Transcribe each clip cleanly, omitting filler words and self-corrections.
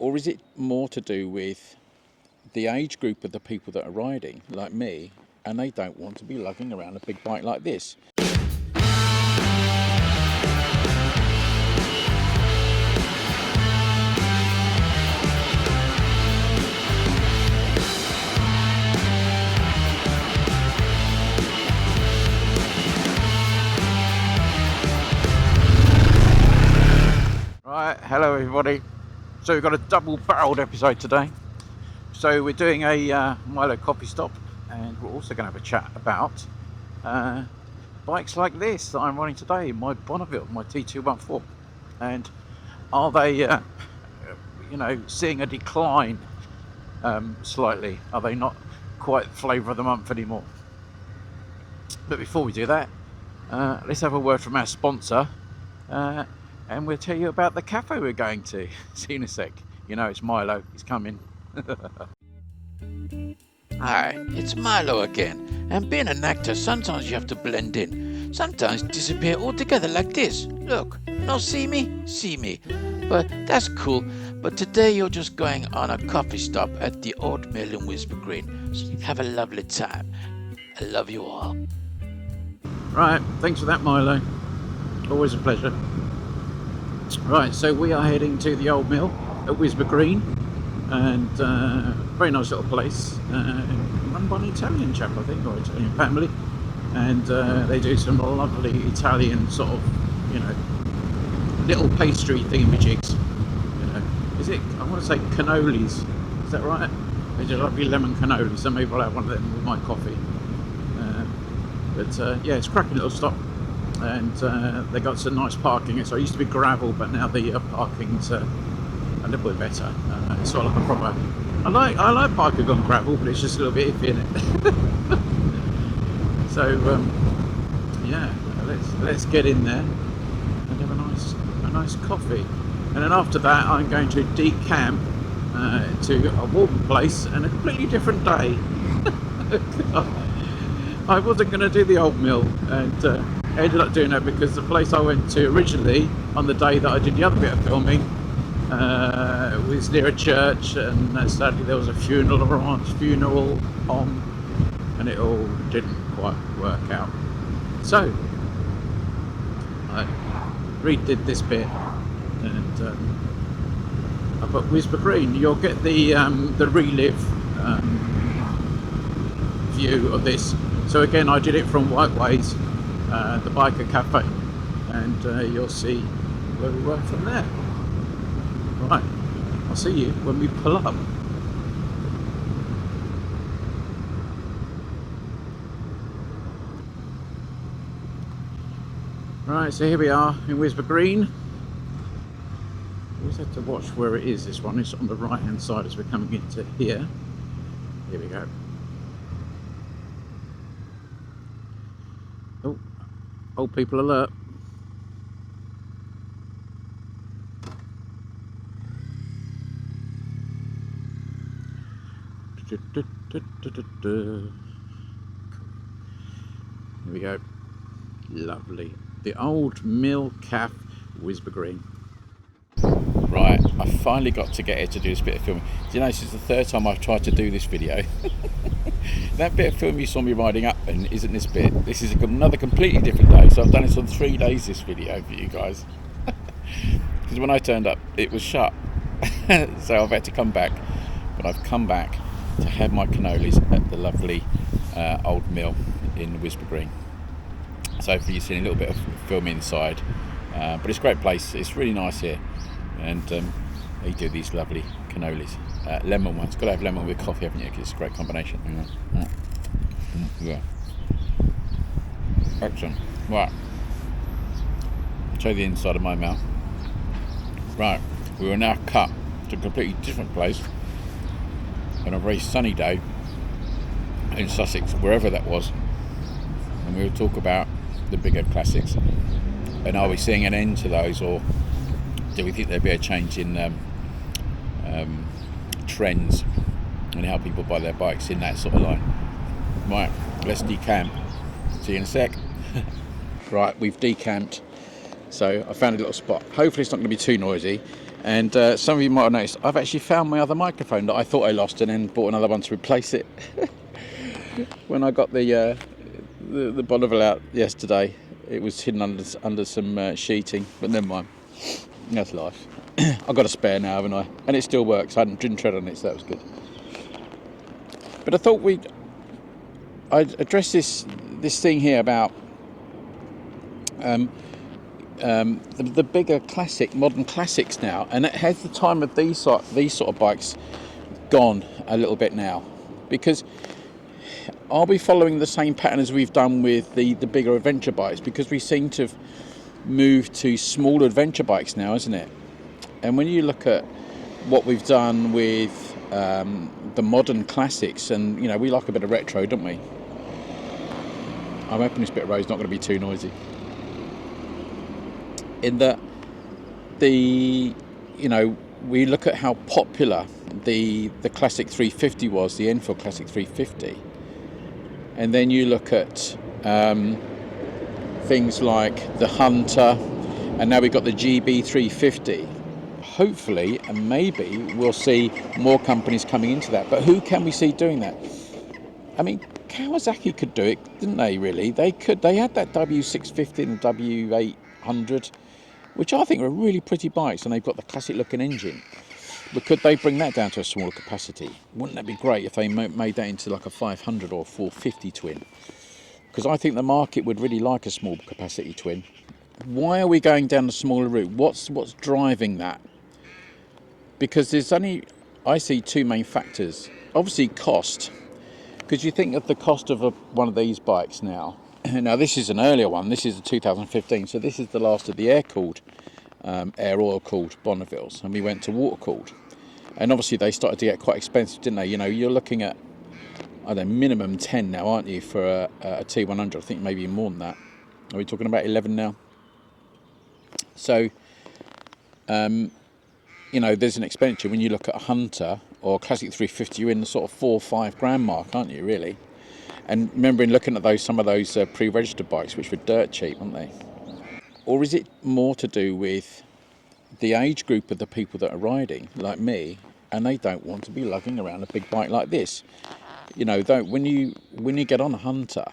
Or is it more to do with the age group of the people that are riding, like me, and they don't want to be lugging around a big bike like this? Right, hello everybody. So we've got a double-barreled episode today. So we're doing a Milo coffee stop, and we're also going to have a chat about bikes like this that I'm riding today, my Bonneville, my T214, and are they, you know, seeing a decline slightly? Are they not quite flavour of the month anymore? But before we do that, let's have a word from our sponsor. And we'll tell you about the cafe we're going to. See you in a sec. You know, it's Milo. He's coming. Hi, it's Milo again. And being an actor, sometimes you have to blend in. Sometimes disappear altogether like this. Look, no see me. But that's cool. But today you're just going on a coffee stop at the Old Mill in Wisborough Green. So have a lovely time. I love you all. Right, thanks for that, Milo. Always a pleasure. Right, so we are heading to the Old Mill at Wisborough Green, and very nice little place, run by an Italian chap, I think, or Italian family, and they do some lovely Italian sort of, you know, little pastry thingamajigs. You know, is it? I want to say cannolis. Is that right? They do lovely lemon cannolis. So maybe I'll have one of them with my coffee. But yeah, it's a cracking little stop. And they got some nice parking. So it used to be gravel, but now the parking's a little bit better. It's sort of like a proper. I like parking on gravel, but it's just a little bit iffy, isn't it? So yeah, let's get in there and have a nice coffee. And then after that, I'm going to decamp to a walking place and a completely different day. I wasn't going to do the Old Mill, and ended up doing that because the place I went to originally on the day that I did the other bit of filming was near a church, and sadly there was a funeral on, and it all didn't quite work out. So I redid this bit, and I put Wisborough Green. You'll get the relive view of this. So again, I did it from Whiteways, the biker cafe, and you'll see where we were from there. Right, I'll see you when we pull up. Right, so here we are in Wisborough Green. Always have to watch where it is. This one is on the right hand side as we're coming into here. Here we go. Oh, old people alert. Here we go. Lovely. The Old Mill Cafe, Wisborough Green. Right, I finally got to get here to do this bit of filming. Do you know, this is the third time I've tried to do this video. That bit of film you saw me riding up in isn't this bit. This is another completely different day. So I've done this on 3 days, this video, for you guys. Because when I turned up, it was shut. So I've had to come back. But I've come back to have my cannolis at the lovely Old Mill in Wisborough Green. So hopefully you've seen a little bit of film inside. But it's a great place. It's really nice here. And they do these lovely cannolis. Lemon ones. Got to have lemon with coffee, haven't you? Because it's a great combination. Yeah. Excellent. Right. I'll show you the inside of my mouth. Right. We will now cut to a completely different place on a very sunny day in Sussex, wherever that was. And we'll talk about the bigger classics. And are we seeing an end to those, or do we think there'll be a change in trends and how people buy their bikes in that sort of line? Right, let's decamp. See you in a sec. Right, we've decamped. So I found a little spot. Hopefully it's not going to be too noisy. And some of you might have noticed I've actually found my other microphone that I thought I lost, and then bought another one to replace it. When I got the Bonneville out yesterday, it was hidden under some sheeting, but never mind. That's life. I've got a spare now, haven't I? And it still works. I didn't tread on it, so that was good. But I thought I'd address this thing here about the bigger modern classics now, and has the time of these sort of bikes gone a little bit now? Because are we following the same pattern as we've done with the bigger adventure bikes? Because we seem to have moved to smaller adventure bikes now, isn't it? And when you look at what we've done with the modern classics, and we like a bit of retro, don't we? I'm hoping this bit of road's not going to be too noisy. In that we look at how popular the Classic 350 was, the Enfield Classic 350, and then you look at things like the Hunter, and now we've got the GB350. Hopefully, and maybe, we'll see more companies coming into that. But who can we see doing that? I mean, Kawasaki could do it, didn't they, really? They could. They had that W650 and W800, which I think are really pretty bikes, and they've got the classic-looking engine. But could they bring that down to a smaller capacity? Wouldn't that be great if they made that into like a 500 or 450 twin? Because I think the market would really like a small capacity twin. Why are we going down the smaller route? What's driving that? Because I see two main factors. Obviously, cost. Because you think of the cost of one of these bikes now. Now, this is an earlier one. This is a 2015, so this is the last of the air oil-cooled Bonnevilles, and we went to water-cooled. And obviously, they started to get quite expensive, didn't they? You're looking at, I don't know, minimum 10 now, aren't you, for a T100? I think maybe more than that. Are we talking about 11 now? So, there's an expenditure. When you look at a Hunter or a Classic 350, you're in the sort of 4 or 5 grand mark, aren't you, really? And remembering looking at some of those pre-registered bikes, which were dirt cheap, aren't they? Or is it more to do with the age group of the people that are riding, like me, and they don't want to be lugging around a big bike like this? When you get on a Hunter,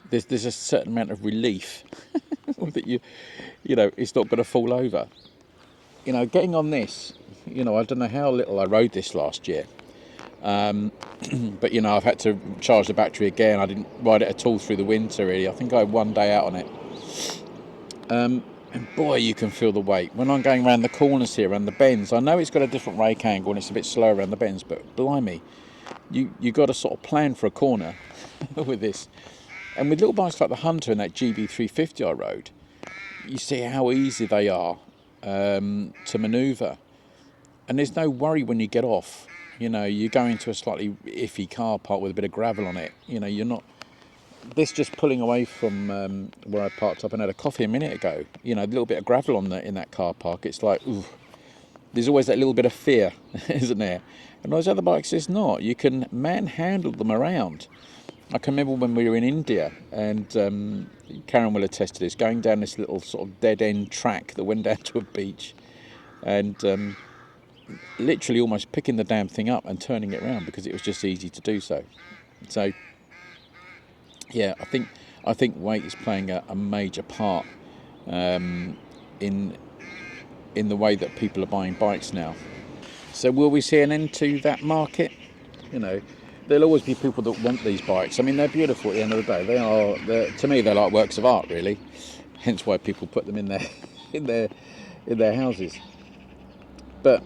there's a certain amount of relief that it's not going to fall over. Getting on this, I don't know how little I rode this last year. But I've had to charge the battery again. I didn't ride it at all through the winter, really. I think I had one day out on it. And boy, you can feel the weight. When I'm going around the corners here, around the bends, I know it's got a different rake angle and it's a bit slower around the bends, but blimey, you got to sort of plan for a corner with this. And with little bikes like the Hunter and that GB350 I rode, you see how easy they are to manoeuvre. And there's no worry when you get off. You go into a slightly iffy car park with a bit of gravel on it. You're not... This just pulling away from where I parked up and had a coffee a minute ago. A little bit of gravel in that car park. It's like, ooh, there's always that little bit of fear, isn't there? And those other bikes, there's not. You can manhandle them around. I can remember when we were in India, and Karen will attest to this, going down this little sort of dead-end track that went down to a beach, and literally almost picking the damn thing up and turning it around because it was just easy to do so. So, yeah, I think weight is playing a major part in the way that people are buying bikes now. So will we see an end to that market? There'll always be people that want these bikes. I mean, they're beautiful at the end of the day. To me, they're like works of art, really. Hence why people put them in their houses. But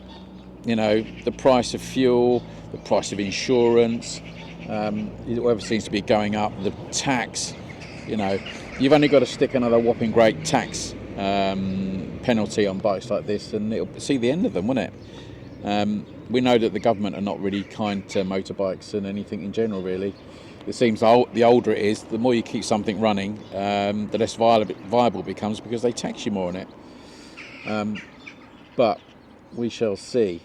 the price of fuel, the price of insurance, whatever seems to be going up, the tax. You've only got to stick another whopping great tax penalty on bikes like this, and it'll see the end of them, won't it? We know that the government are not really kind to motorbikes and anything in general, really. It seems the older it is, the more you keep something running, the less viable it becomes because they tax you more on it. But we shall see.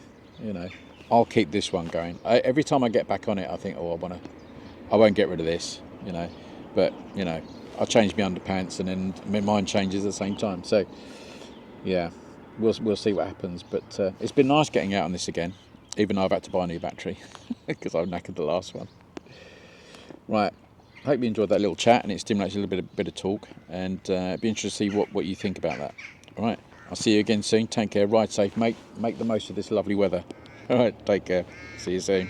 I'll keep this one going. Every time I get back on it, I think, I won't get rid of this. But I'll change my underpants, and then my mind changes at the same time. So, yeah. we'll see what happens. But it's been nice getting out on this again, even though I've had to buy a new battery because I've knackered the last one. Right, hope you enjoyed that little chat and it stimulates a little bit of talk, and it'd be interesting to see what you think about that. All right, I'll see you again soon. Take care, ride safe, mate. Make the most of this lovely weather. All right, take care. See you soon.